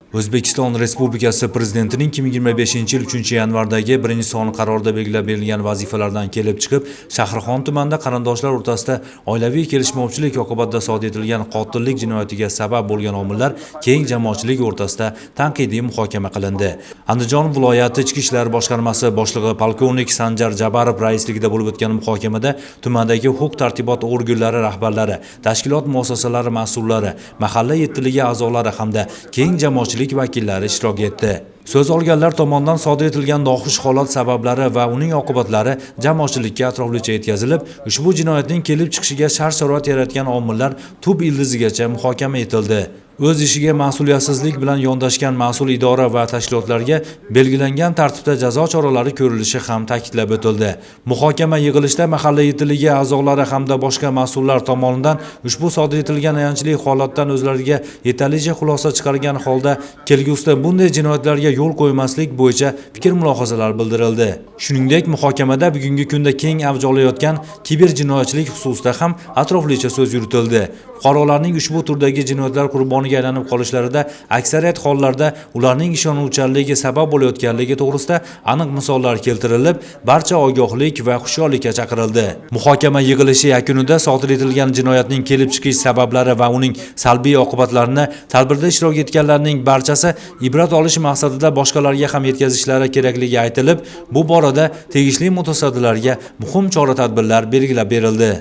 O'zbekiston Respublikasi Prezidentining 2025-yil 3-yanvardagi 1-soni qarorida belgilab berilgan vazifalardan kelib chiqib, Shahrixon tumanida qarindoshlar o'rtasida oilaviy kelishmovchilik oqibatida sodir etilgan qotillik jinoyatiga sabab bo'lgan omillar keng jamoatchilik o'rtasida tanqidiy muhokama qilindi. Andijon viloyati Ichki ishlar boshqarmasi boshlig'i polkovnik Sanjar Jabarov raisligida bo'lib o'tgan muhokamada tumandagi huquq-tartibot organlari rahbarlari, tashkilot muassasalari mas'ullari, mahalla yetiligi a'zolari hamda keng jamoatchilik vakillari ishtirok etdi. So'z olganlar tomonidan sodir etilgan noxush holat sabablari va uning oqibatlari jamoatchilikka atroflicha yetkazilib, ushbu jinoyatning kelib chiqishiga shart-sharoit yaratgan omillar tub ildizigacha muhokama etildi. O'z ishiga mas'uliyatsizlik bilan yondashgan mas'ul idora va tashkilotlarga belgilangan tartibda jazo choralari ko'rilishi ham ta'kidlab o'tildi. Muhokama yig'ilishida mahalla yetiligi a'zolari hamda boshqa mas'ullar tomonidan ushbu sodir etilgan ayanchli holatdan o'zlariga yetarlicha xulosa chiqargan holda kelgusida bunday jinoyatlarga yo'l qo'ymaslik bo'yicha fikr-mulohazalar bildirildi. Shuningdek, muhokamada bugungi kunda keng avj olayotgan kiber jinoyatchilik xususida ham atroflicha so'z yuritildi. Fuqarolarning ushbu turdagi jinoyatlar qurboniga aylanib qolishlarida aksariyat hollarda ularning ishonuvchanligi sabab bo'layotganligi to'g'risida aniq misollar keltirilib, barcha ogohlik va hushyorlikka chaqirildi. Muhokama yig'ilishi yakunida sodir etilgan jinoyatning kelib chiqish sabablari va uning salbiy oqibatlarini tadbirda ishtirok etganlarning barchasi ibrat olish maqsadida boshqalarga ham yetkazishlari kerakligi aytilib, bu borada tegishli mutasaddilarga muhim chora-tadbirlar belgilab berildi.